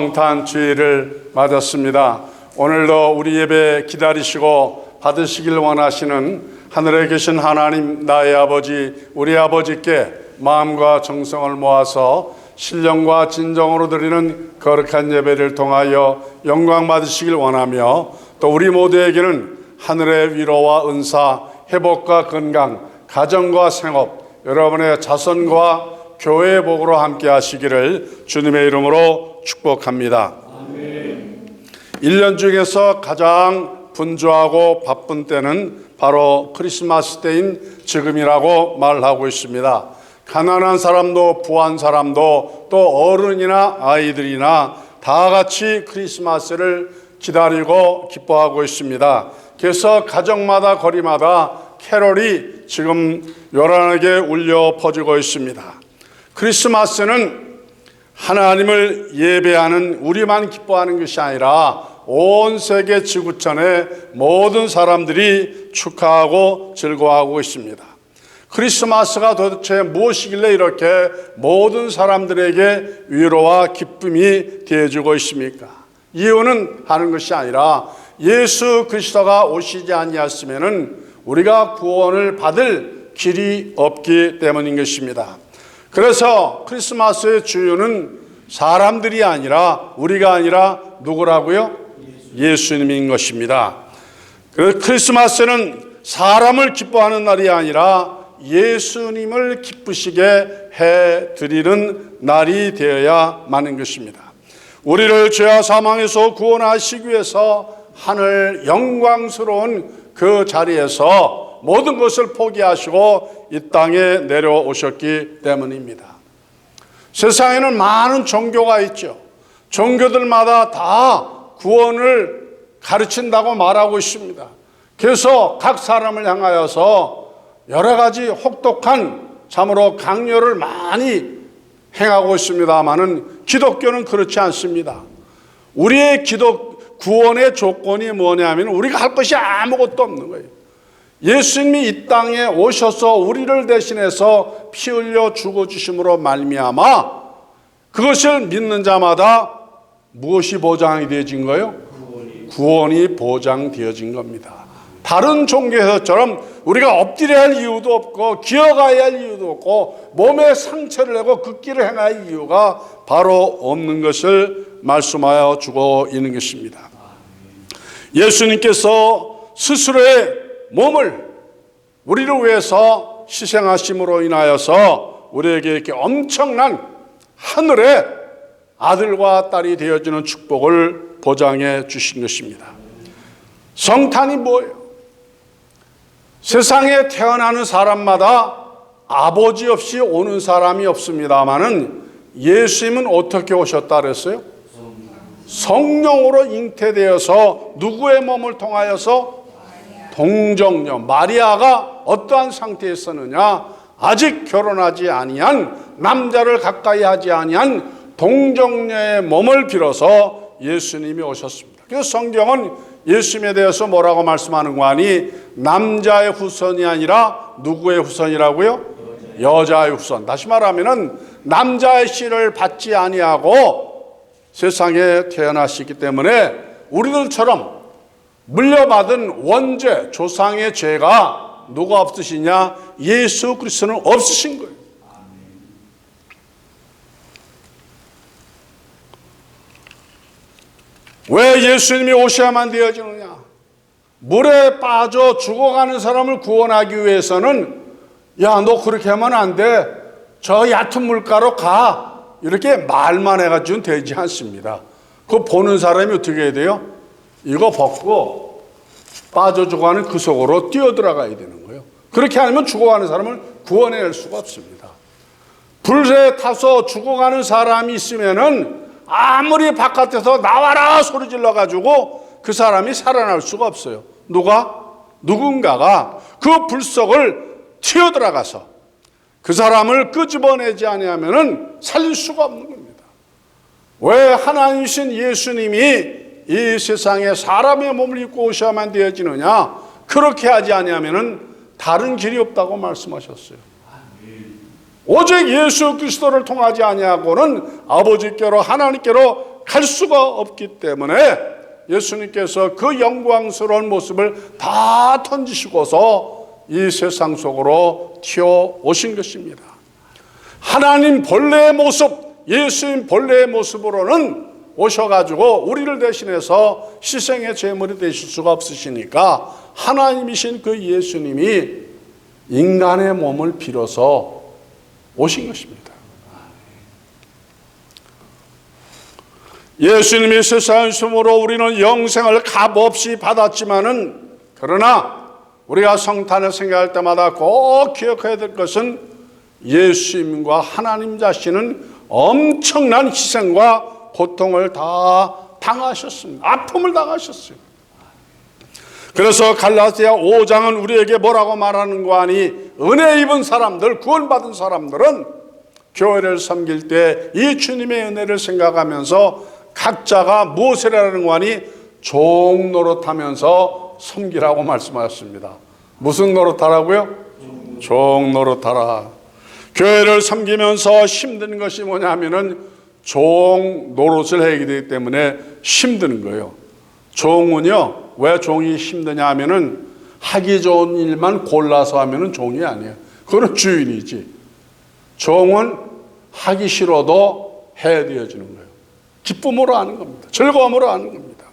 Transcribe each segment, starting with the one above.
성탄주의를 맞았습니다. 오늘도 우리 예배 기다리시고 받으시길 원하시는 하늘에 계신 하나님, 나의 아버지, 우리 아버지께 마음과 정성을 모아서 신령과 진정으로 드리는 거룩한 예배를 통하여 영광 받으시길 원하며, 또 우리 모두에게는 하늘의 위로와 은사, 회복과 건강, 가정과 생업, 여러분의 자손과 교회의 복으로 함께 하시기를 주님의 이름으로 축복합니다. 아멘. 1년 중에서 가장 분주하고 바쁜 때는 바로 크리스마스 때인 지금이라고 말하고 있습니다. 가난한 사람도 부한 사람도 또 어른이나 아이들이나 다 같이 크리스마스를 기다리고 기뻐하고 있습니다. 그래서 가정마다 거리마다 캐롤이 지금 요란하게 울려 퍼지고 있습니다. 크리스마스는 하나님을 예배하는 우리만 기뻐하는 것이 아니라 온 세계 지구촌의 모든 사람들이 축하하고 즐거워하고 있습니다. 크리스마스가 도대체 무엇이길래 이렇게 모든 사람들에게 위로와 기쁨이 되어주고 있습니까? 이유는 하는 것이 아니라 예수 그리스도가 오시지 아니하시면은 우리가 구원을 받을 길이 없기 때문인 것입니다. 그래서 크리스마스의 주요는 사람들이 아니라, 우리가 아니라 누구라고요? 예수님인 것입니다. 크리스마스는 사람을 기뻐하는 날이 아니라 예수님을 기쁘시게 해드리는 날이 되어야 마는 것입니다. 우리를 죄와 사망에서 구원하시기 위해서 하늘 영광스러운 그 자리에서 모든 것을 포기하시고 이 땅에 내려오셨기 때문입니다. 세상에는 많은 종교가 있죠. 종교들마다 다 구원을 가르친다고 말하고 있습니다. 그래서 각 사람을 향하여서 여러 가지 혹독한 참으로 강요를 많이 행하고 있습니다만은 기독교는 그렇지 않습니다. 우리의 구원의 조건이 뭐냐면 우리가 할 것이 아무것도 없는 거예요. 예수님이 이 땅에 오셔서 우리를 대신해서 피 흘려 죽어주심으로 말미암아 그것을 믿는 자마다 무엇이 보장이 되어진 거예요? 구원이 보장되어진 겁니다. 다른 종교에서처럼 우리가 엎드려야 할 이유도 없고 기어가야 할 이유도 없고 몸에 상처를 내고 그 길을 행할 이유가 바로 없는 것을 말씀하여 주고 있는 것입니다. 예수님께서 스스로의 몸을 우리를 위해서 희생하심으로 인하여서 우리에게 이렇게 엄청난 하늘의 아들과 딸이 되어지는 축복을 보장해 주신 것입니다. 성탄이 뭐예요? 세상에 태어나는 사람마다 아버지 없이 오는 사람이 없습니다마는 예수님은 어떻게 오셨다 그랬어요? 성령으로 잉태되어서 누구의 몸을 통하여서? 동정녀 마리아가 어떠한 상태에 있었느냐? 아직 결혼하지 아니한, 남자를 가까이 하지 아니한 동정녀의 몸을 빌어서 예수님이 오셨습니다. 그래서 성경은 예수님에 대해서 뭐라고 말씀하는 거 아니? 남자의 후손이 아니라 누구의 후손이라고요? 여자의 후손. 다시 말하면은 남자의 씨를 받지 아니하고 세상에 태어나시기 때문에 우리들처럼 물려받은 원죄, 조상의 죄가 누가 없으시냐? 예수 그리스도는 없으신 거예요. 왜 예수님이 오셔야만 되어지느냐? 물에 빠져 죽어가는 사람을 구원하기 위해서는 야, 너 그렇게 하면 안 돼. 저 얕은 물가로 가. 이렇게 말만 해가지고는 되지 않습니다. 그거 보는 사람이 어떻게 해야 돼요? 이거 벗고 빠져 죽어가는 그 속으로 뛰어들어가야 되는 거예요. 그렇게 하면 죽어가는 사람을 구원해낼 수가 없습니다. 불에 타서 죽어가는 사람이 있으면은 아무리 바깥에서 나와라 소리 질러가지고 그 사람이 살아날 수가 없어요. 누군가가 그 불 속을 튀어들어가서 그 사람을 끄집어내지 아니하면은 살릴 수가 없는 겁니다. 왜 하나님이신 예수님이 이 세상에 사람의 몸을 입고 오셔야만 되어지느냐? 그렇게 하지 아니하면은 다른 길이 없다고 말씀하셨어요. 오직 예수 그리스도를 통하지 아니하고는 아버지께로 하나님께로 갈 수가 없기 때문에 예수님께서 그 영광스러운 모습을 다 던지시고서 이 세상 속으로 튀어 오신 것입니다. 하나님 본래의 모습, 예수님 본래의 모습으로는 오셔가지고 우리를 대신해서 희생의 제물이 되실 수가 없으시니까 하나님이신 그 예수님이 인간의 몸을 빌어서 오신 것입니다. 예수님이 세상에 오심으로 우리는 영생을 값없이 받았지만은, 그러나 우리가 성탄을 생각할 때마다 꼭 기억해야 될 것은 예수님과 하나님 자신은 엄청난 희생과 고통을 다 당하셨습니다. 아픔을 당하셨어요. 그래서 갈라디아 5장은 우리에게 뭐라고 말하는 거 아니, 은혜 입은 사람들, 구원받은 사람들은 교회를 섬길 때 이 주님의 은혜를 생각하면서 각자가 무엇을 하는 거 아니, 종 노릇하면서 섬기라고 말씀하셨습니다. 무슨 노릇하라고요? 종 노릇하라. 교회를 섬기면서 힘든 것이 뭐냐면은 종 노릇을 하게 되기 때문에 힘드는 거예요. 종은요, 왜 종이 힘드냐 하면은 하기 좋은 일만 골라서 하면은 종이 아니에요. 그건 주인이지. 종은 하기 싫어도 해야 되어지는 거예요. 기쁨으로 하는 겁니다. 즐거움으로 하는 겁니다.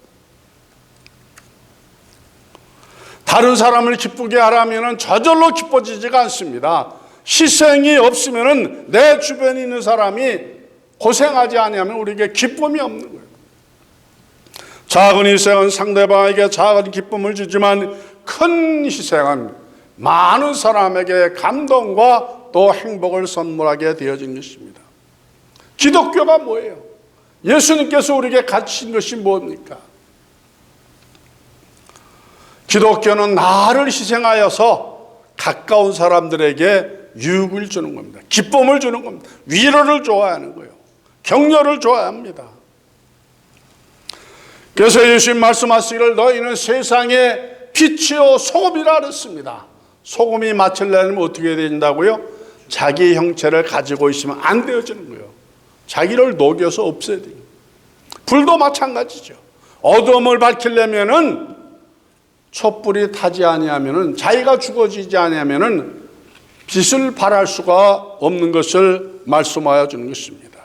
다른 사람을 기쁘게 하라면은 저절로 기뻐지지가 않습니다. 희생이 없으면은 내 주변에 있는 사람이 고생하지 아니하면 우리에게 기쁨이 없는 거예요. 작은 희생은 상대방에게 작은 기쁨을 주지만 큰 희생은 많은 사람에게 감동과 또 행복을 선물하게 되어진 것입니다. 기독교가 뭐예요? 예수님께서 우리에게 가르치신 것이 뭡니까? 기독교는 나를 희생하여서 가까운 사람들에게 유익을 주는 겁니다. 기쁨을 주는 겁니다. 위로를 좋아하는 거예요. 격려를 좋아합니다. 그래서 예수님 말씀하시기를 너희는 세상의 빛이요 소금이라 그랬습니다. 소금이 맛을 내면 어떻게 된다고요? 자기 형체를 가지고 있으면 안 되어지는 거예요. 자기를 녹여서 없애야 돼요. 불도 마찬가지죠. 어둠을 밝히려면은 촛불이 타지 아니하면은, 자기가 죽어지지 아니하면은 빛을 발할 수가 없는 것을 말씀하여 주는 것입니다.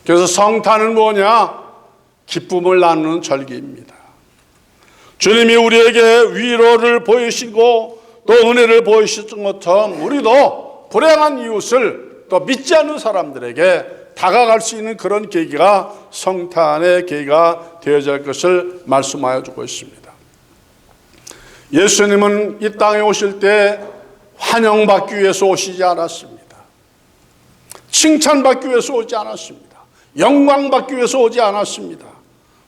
그래서 성탄은 뭐냐? 기쁨을 나누는 절기입니다. 주님이 우리에게 위로를 보이시고 또 은혜를 보이셨던 것처럼 우리도 불행한 이웃을 또 믿지 않는 사람들에게 다가갈 수 있는 그런 계기가 성탄의 계기가 되어야 할 것을 말씀하여 주고 있습니다. 예수님은 이 땅에 오실 때 환영받기 위해서 오시지 않았습니다. 칭찬받기 위해서 오지 않았습니다. 영광받기 위해서 오지 않았습니다.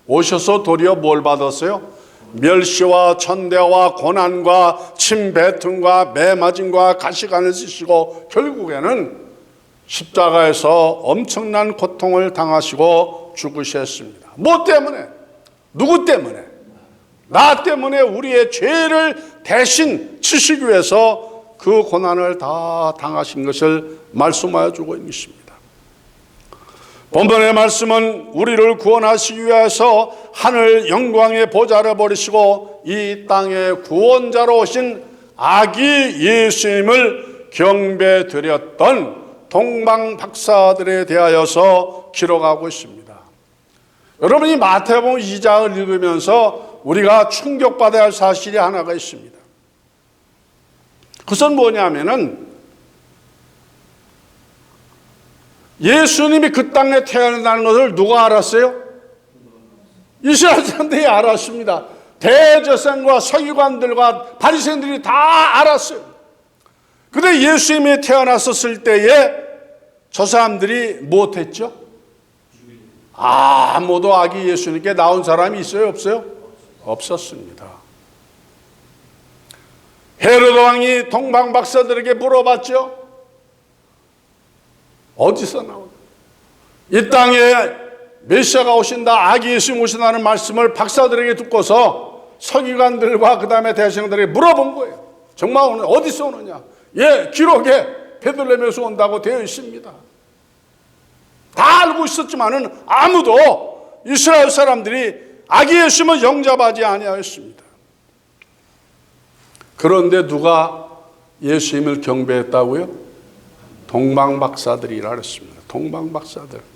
오셔서 도리어 뭘 받았어요? 멸시와 천대와 고난과 침뱉음과 매맞음과 가시관을 쓰시고 결국에는 십자가에서 엄청난 고통을 당하시고 죽으셨습니다. 뭐 때문에? 누구 때문에? 나 때문에 우리의 죄를 대신 지시기 위해서 그 고난을 다 당하신 것을 말씀하여 주고 있는 것입니다. 본문의 말씀은 우리를 구원하시기 위해서 하늘 영광의 보좌를 버리시고 이 땅의 구원자로 오신 아기 예수님을 경배드렸던 동방 박사들에 대하여서 기록하고 있습니다. 여러분이 마태복음 2장을 읽으면서 우리가 충격받아야 할 사실이 하나가 있습니다. 그것은 뭐냐면은 예수님이 그 땅에 태어난다는 것을 누가 알았어요? 이스라엘 사람들이 알았습니다. 대제사장과 서기관들과 바리새인들이 다 알았어요. 그런데 예수님이 태어났었을 때에 저 사람들이 못했죠? 아무도 아기 예수님께 나온 사람이 있어요? 없어요? 없었습니다. 헤로드 왕이 동방 박사들에게 물어봤죠? 어디서 나오나? 이 땅에 메시아가 오신다, 아기 예수님 오신다는 말씀을 박사들에게 듣고서 서기관들과 그 다음에 대제사장들에게 물어본 거예요. 정말 오늘 어디서 오느냐? 예, 기록에 베들레헴에서 온다고 되어 있습니다. 다 알고 있었지만은 아무도 이스라엘 사람들이 아기 예수님을 영접하지 아니하였습니다. 그런데 누가 예수님을 경배했다고요? 동방박사들이라 그랬습니다. 동방박사들.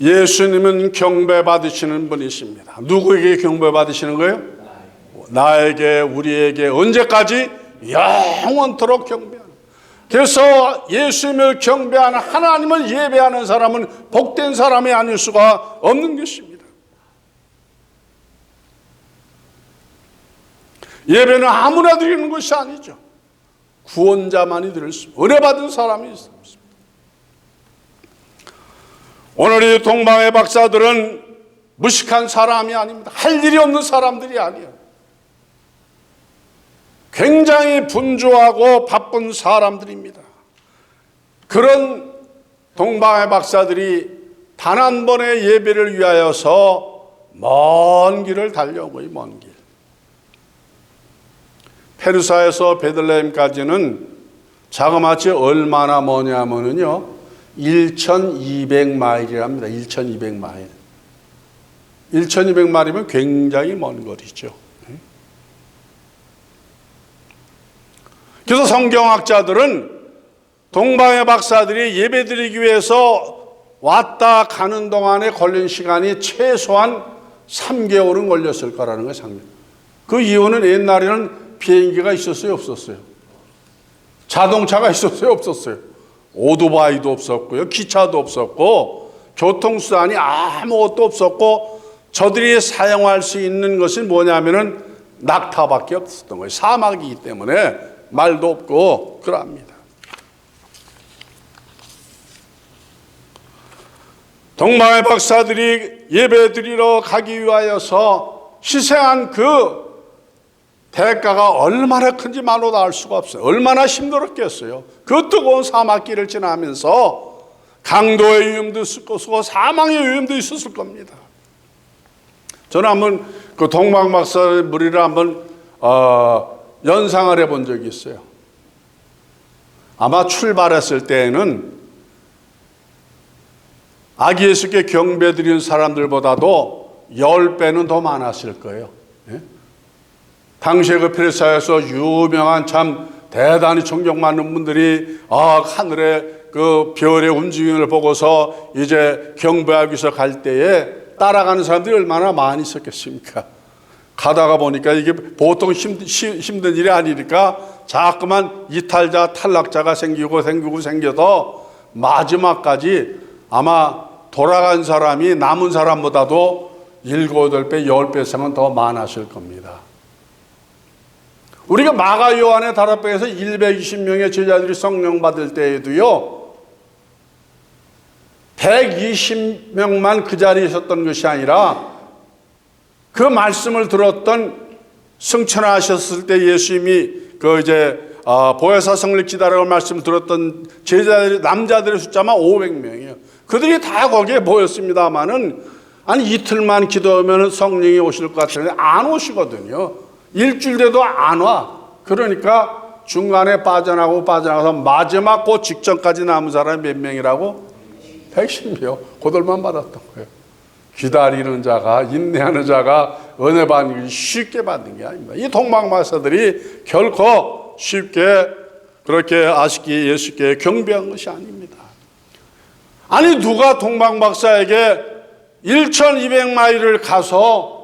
예수님은 경배받으시는 분이십니다. 누구에게 경배받으시는 거예요? 나에게, 우리에게 언제까지? 영원토록 경배하는. 그래서 예수님을 경배하는, 하나님을 예배하는 사람은 복된 사람이 아닐 수가 없는 것입니다. 예배는 아무나 드리는 것이 아니죠. 구원자만이 드릴 수 있습니다. 은혜받은 사람이 있습니다. 오늘 이 동방의 박사들은 무식한 사람이 아닙니다. 할 일이 없는 사람들이 아니에요. 굉장히 분주하고 바쁜 사람들입니다. 그런 동방의 박사들이 단 한 번의 예배를 위하여서 먼 길을 달려오고요. 먼 길. 페르사에서 베들레헴까지는 자그마치 얼마나 머냐면요 1200마일이랍니다. 1200마일. 1200마일이면 굉장히 먼 거리죠. 그래서 성경학자들은 동방의 박사들이 예배드리기 위해서 왔다 가는 동안에 걸린 시간이 최소한 3개월은 걸렸을 거라는 거예요. 그 이유는 옛날에는 비행기가 있었어요? 없었어요? 자동차가 있었어요? 없었어요? 오토바이도 없었고요. 기차도 없었고 교통수단이 아무것도 없었고 저들이 사용할 수 있는 것이 뭐냐면은 낙타밖에 없었던 거예요. 사막이기 때문에 말도 없고 그럽니다. 동방의 박사들이 예배드리러 가기 위하여서 희생한 그 대가가 얼마나 큰지 말로 알 수가 없어요. 얼마나 힘들었겠어요. 그 뜨거운 사막길을 지나면서 강도의 위험도 있을 것이고 사망의 위험도 있었을 겁니다. 저는 한번 그 동방박사의 무리를 한번 연상을 해본 적이 있어요. 아마 출발했을 때에는 아기 예수께 경배드리는 사람들보다도 10배는 더 많았을 거예요. 당시에 그 페르사에서 유명한 참 대단히 존경받는 분들이 하늘의 그 별의 움직임을 보고서 이제 경배하기 위해서 갈 때에 따라가는 사람들이 얼마나 많이 있었겠습니까? 가다가 보니까 이게 보통 힘든 일이 아니니까 자꾸만 이탈자, 탈락자가 생겨서 마지막까지 아마 돌아간 사람이 남은 사람보다도 7, 8배, 10배 이상은 더 많았을 겁니다. 우리가 마가 요한의 다락방에서 120명의 제자들이 성령 받을 때에도요 120명만 그 자리에 있었던 것이 아니라 그 말씀을 들었던 승천하셨을 때 예수님이 그 이제 보혜사 성립지다라고 말씀을 들었던 제자들이 남자들의 숫자만 500명이에요. 그들이 다 거기에 모였습니다만은 아니 이틀만 기도하면 성령이 오실 것 같은데 안 오시거든요. 일주일 돼도 안 와. 그러니까 중간에 빠져나가서 마지막 그 직전까지 남은 사람이 몇 명이라고? 110명. 그들만 받았던 거예요. 기다리는 자가, 인내하는 자가 은혜 받는 게 쉽게 받는 게 아닙니다. 이 동방박사들이 결코 쉽게 그렇게 아쉽게 예수께 경배한 것이 아닙니다. 아니 누가 동방박사에게 1200마일을 가서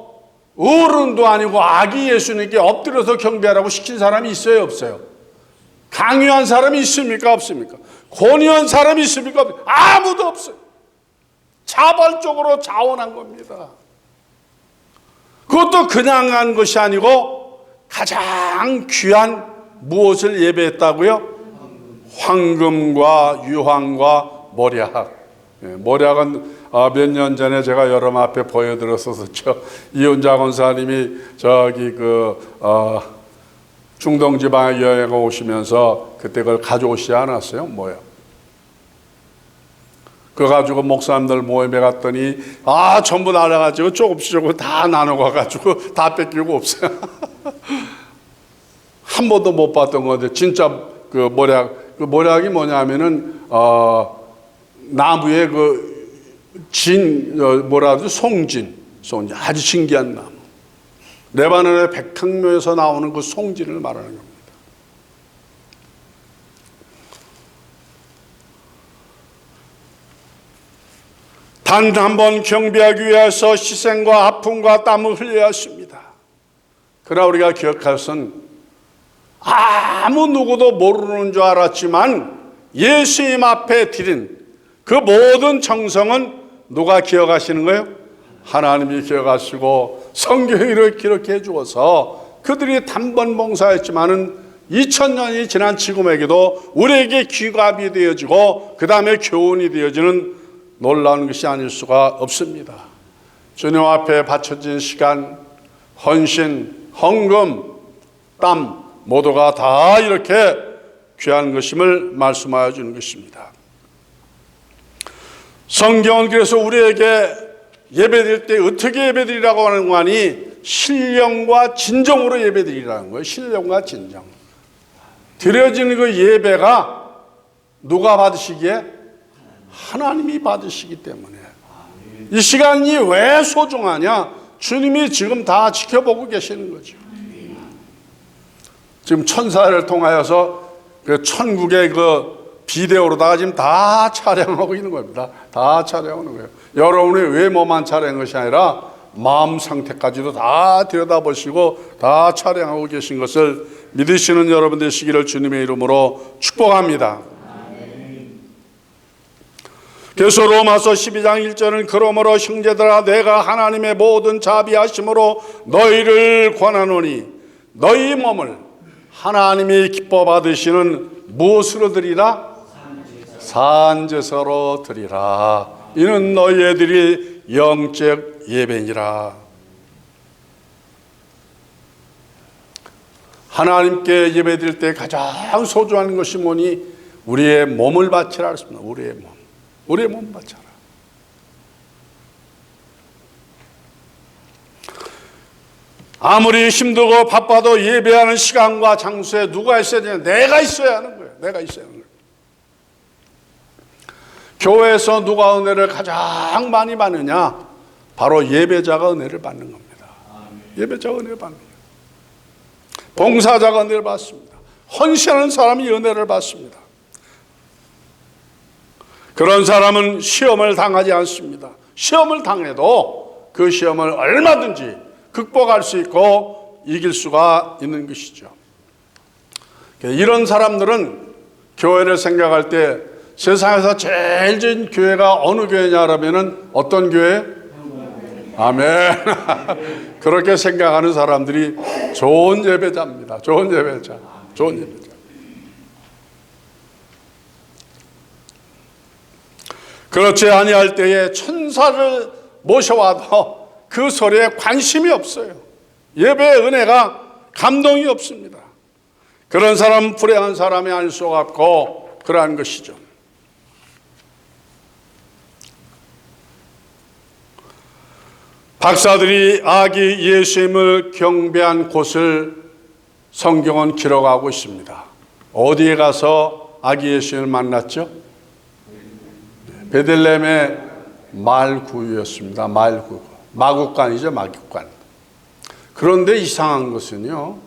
어른도 아니고 아기 예수님께 엎드려서 경배하라고 시킨 사람이 있어요? 없어요? 강요한 사람이 있습니까? 없습니까? 권유한 사람이 있습니까? 아무도 없어요. 자발적으로 자원한 겁니다. 그것도 그냥 한 것이 아니고 가장 귀한 무엇을 예배했다고요? 황금과 유황과 모략. 모략은 몇 년 전에 제가 여러분 앞에 보여드렸었죠. 이훈자 권사님이 저기 중동 지방에 여행을 오시면서 그때 그걸 가져오시지 않았어요? 뭐요? 그거 가지고 목사님들 모임에 갔더니 전부 나눠가지고 조금씩 다 나눠가지고 다 뺏기고 없어요. 한 번도 못 봤던 건데 진짜 그 모략 그 모략이 뭐냐면은 나무에 뭐라 그러죠? 송진 아주 신기한 나무. 레바논의 백향묘에서 나오는 그 송진을 말하는 겁니다. 단 한 번 경배하기 위해서 희생과 아픔과 땀을 흘려야 했습니다. 그러나 우리가 기억할 것은 아무 누구도 모르는 줄 알았지만 예수님 앞에 드린 그 모든 정성은 누가 기억하시는 거예요? 하나님이 기억하시고 성경이 이렇게 기록해 주어서 그들이 단번 봉사했지만은 2000년이 지난 지금에게도 우리에게 귀감이 되어지고 그 다음에 교훈이 되어지는 놀라운 것이 아닐 수가 없습니다. 주님 앞에 바쳐진 시간, 헌신, 헌금, 땀 모두가 다 이렇게 귀한 것임을 말씀하여 주는 것입니다. 성경은 그래서 우리에게 예배드릴 때 어떻게 예배드리라고 하는 거 아니? 신령과 진정으로 예배드리라는 거예요. 신령과 진정. 드려지는 그 예배가 누가 받으시기에? 하나님이 받으시기 때문에. 이 시간이 왜 소중하냐? 주님이 지금 다 지켜보고 계시는 거죠. 지금 천사를 통하여서 그 천국의 그 비데오로다가 지금 다 촬영하고 있는 겁니다. 다 촬영하는 거예요. 여러분의 외모만 촬영한 것이 아니라 마음 상태까지도 다 들여다보시고 다 촬영하고 계신 것을 믿으시는 여러분 되시기를 주님의 이름으로 축복합니다. 그래서 로마서 12장 1절은 그러므로 형제들아 내가 하나님의 모든 자비하심으로 너희를 권하노니 너희 몸을 하나님이 기뻐 받으시는 무엇으로 드리라? 산제사로 드리라. 이는 너희들이 영적 예배니라. 하나님께 예배드릴 때 가장 소중한 것이 뭐니? 우리의 몸을 바치라 했습니다. 우리의 몸 바쳐라. 아무리 힘들고 바빠도 예배하는 시간과 장소에 누가 있어야 되냐? 내가 있어야 하는 거예요. 내가 있어야 하는 거예요. 교회에서 누가 은혜를 가장 많이 받느냐? 바로 예배자가 은혜를 받는 겁니다. 예배자가 은혜를 받는 거예요. 봉사자가 은혜를 받습니다. 헌신하는 사람이 은혜를 받습니다. 그런 사람은 시험을 당하지 않습니다. 시험을 당해도 그 시험을 얼마든지 극복할 수 있고 이길 수가 있는 것이죠. 이런 사람들은 교회를 생각할 때 세상에서 제일 좋은 교회가 어느 교회냐라면은 어떤 교회? 아멘. 그렇게 생각하는 사람들이 좋은 예배자입니다. 좋은 예배자. 그렇지 아니할 때에 천사를 모셔와도 그 소리에 관심이 없어요. 예배의 은혜가 감동이 없습니다. 그런 사람은 불행한 사람이 아닐 수가 없고 그러한 것이죠. 박사들이 아기 예수님을 경배한 곳을 성경은 기록하고 있습니다. 어디에 가서 아기 예수님을 만났죠? 베들레헴의 말구유였습니다. 말구. 마국간이죠, 마국간. 그런데 이상한 것은요.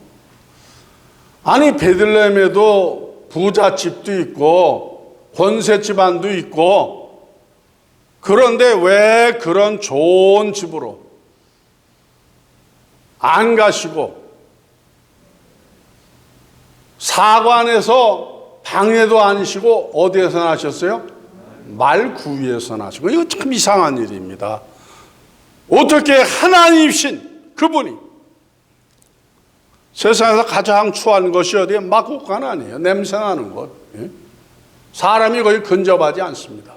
아니 베들레헴에도 부잣집도 있고 권세 집안도 있고 그런데 왜 그런 좋은 집으로 안 가시고 사관에서 방에도 아니시고 어디에서 나셨어요? 말구유에서 나시고. 이거 참 이상한 일입니다. 어떻게 하나님이신 그분이 세상에서 가장 추한 것이 어디에? 마국간 아니에요. 냄새나는 것. 사람이 거의 근접하지 않습니다.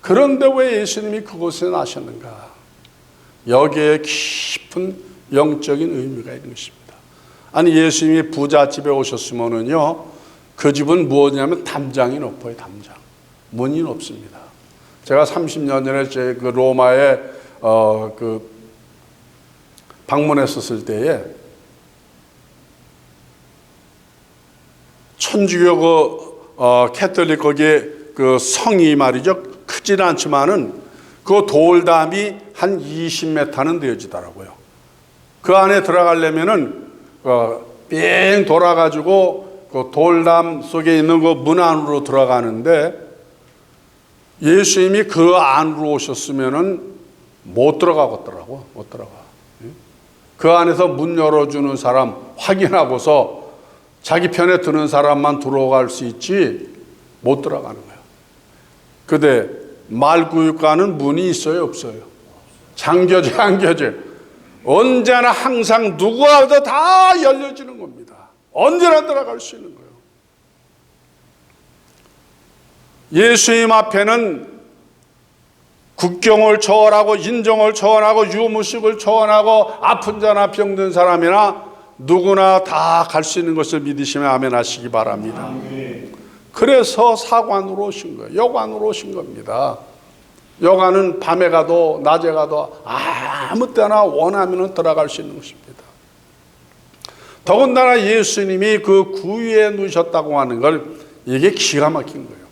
그런데 왜 예수님이 그곳에 나셨는가? 여기에 깊은 영적인 의미가 있는 것입니다. 아니 예수님이 부잣집에 오셨으면은요, 그 집은 무엇이냐면 담장이 높아요. 담장. 문이 높습니다. 제가 30년 전에 제 그 로마에 방문했었을 때에 천주교 캐톨릭 거기에 그 성이 말이죠. 크지는 않지만은 그 돌담이 한 20m는 되어지더라고요. 그 안에 들어가려면은 삥 돌아가지고 그 돌담 속에 있는 그 문 안으로 들어가는데 예수님이 그 안으로 오셨으면은 못 들어가겠더라고. 못 들어가. 그 안에서 문 열어주는 사람 확인하고서 자기 편에 드는 사람만 들어갈 수 있지 못 들어가는 거예요. 근데 말구육과는 문이 있어요, 없어요? 잠겨져, 안겨져. 언제나 항상 누구와도 다 열려지는 겁니다. 언제나 들어갈 수 있는 거예요. 예수님 앞에는 국경을 초월하고 인종을 초월하고 유무식을 초월하고 아픈 자나 병든 사람이나 누구나 다 갈 수 있는 것을 믿으시면 아멘 하시기 바랍니다. 그래서 사관으로 오신 거예요. 여관으로 오신 겁니다. 여관은 밤에 가도 낮에 가도 아무 때나 원하면 들어갈 수 있는 것입니다. 더군다나 예수님이 그 구유에 누셨다고 하는 걸 이게 기가 막힌 거예요.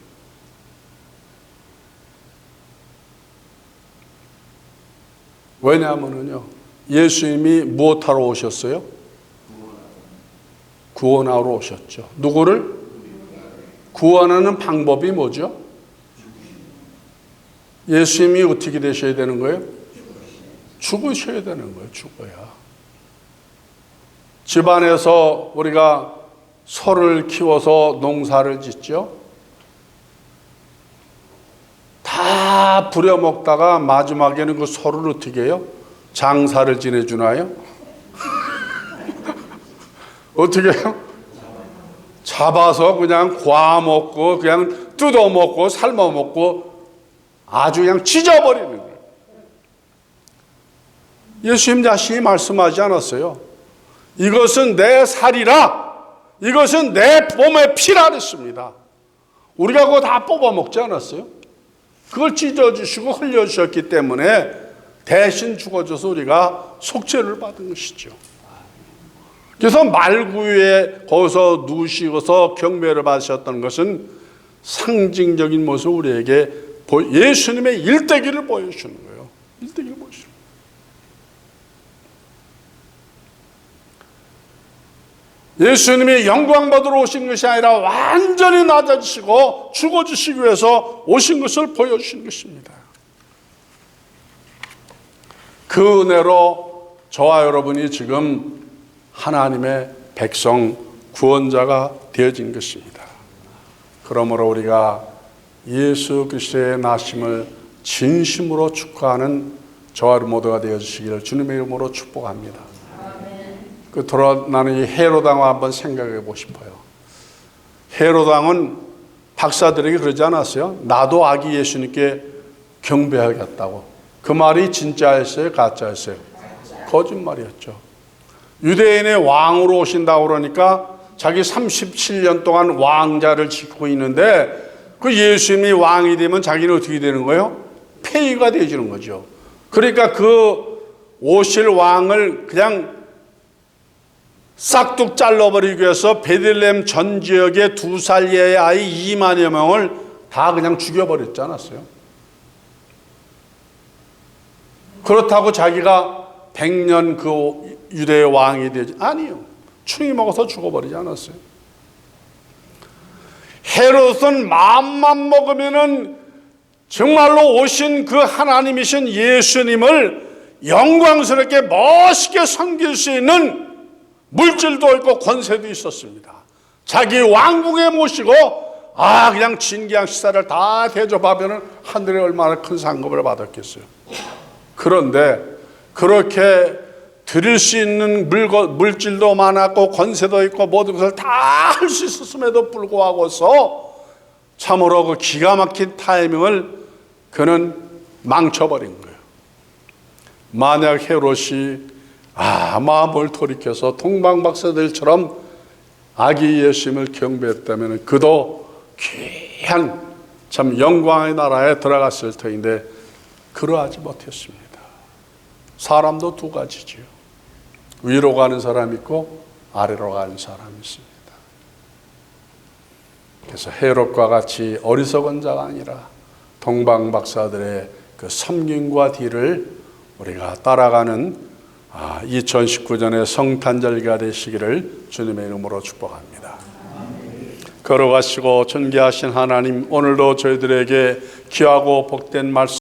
왜냐하면요, 예수님이 무엇하러 오셨어요? 구원하러 오셨죠. 누구를? 구원하는 방법이 뭐죠? 예수님이 어떻게 되셔야 되는 거예요? 죽으셔야 되는 거예요. 죽어야. 집안에서 우리가 소를 키워서 농사를 짓죠. 다 부려먹다가 마지막에는 그 소를 어떻게 해요? 장사를 지내주나요? 어떻게 해요? 잡아서 그냥 구워먹고 그냥 뜯어먹고 삶아먹고 아주 그냥 찢어버리는 거예요. 예수님 자신이 말씀하지 않았어요? 이것은 내 살이라, 이것은 내 몸의 피라 그랬습니다. 우리가 그거 다 뽑아먹지 않았어요? 그걸 찢어주시고 흘려주셨기 때문에 대신 죽어줘서 우리가 속죄를 받은 것이죠. 그래서 말구유에 거기서 누우시고서 경배를 받으셨던 것은 상징적인 모습을 우리에게 예수님의 일대기를 보여주시는 거예요. 일대기를 보여주시는 거예요. 예수님이 영광 받으러 오신 것이 아니라 완전히 낮아지시고 죽어주시기 위해서 오신 것을 보여주신 것입니다. 그 은혜로 저와 여러분이 지금 하나님의 백성 구원자가 되어진 것입니다. 그러므로 우리가 예수 그리스도의 나심을 진심으로 축하하는 저와 여러분 모두가 되어주시기를 주님의 이름으로 축복합니다. 끝으로 나는 이 헤롯 왕을 한번 생각해 보고 싶어요. 헤롯 왕은 박사들에게 그러지 않았어요? 나도 아기 예수님께 경배하겠다고. 그 말이 진짜였어요? 가짜였어요? 거짓말이었죠. 유대인의 왕으로 오신다고 그러니까 자기 37년 동안 왕자를 지키고 있는데 그 예수님이 왕이 되면 자기는 어떻게 되는 거예요? 폐위가 되어지는 거죠. 그러니까 그 오실 왕을 그냥 싹둑 잘라버리기 위해서 베들레헴 전 지역의 2살 이하의 아이 2만여 명을 다 그냥 죽여버렸지 않았어요? 그렇다고 자기가 100년 그 유대의 왕이 되지? 아니요. 충이 먹어서 죽어버리지 않았어요. 헤롯은 마음만 먹으면은 정말로 오신 그 하나님이신 예수님을 영광스럽게 멋있게 섬길 수 있는 물질도 있고 권세도 있었습니다. 자기 왕궁에 모시고 그냥 진기양 식사를 다 대접하면은 하늘에 얼마나 큰 상급을 받았겠어요. 그런데 그렇게 드릴 수 있는 물질도 많았고 권세도 있고 모든 것을 다 할 수 있었음에도 불구하고서 참으로 그 기가 막힌 타이밍을 그는 망쳐버린 거예요. 만약 헤롯이 마음을 돌이켜서 동방박사들처럼 아기 예수님을 경배했다면 그도 귀한 참 영광의 나라에 들어갔을 터인데 그러하지 못했습니다. 사람도 두 가지지요. 위로 가는 사람이 있고 아래로 가는 사람이 있습니다. 그래서 헤롯과 같이 어리석은 자가 아니라 동방 박사들의 그 섬김과 뒤를 우리가 따라가는 2019년의 성탄절기가 되시기를 주님의 이름으로 축복합니다. 걸어가시고 존귀하신 하나님, 오늘도 저희들에게 귀하고 복된 말씀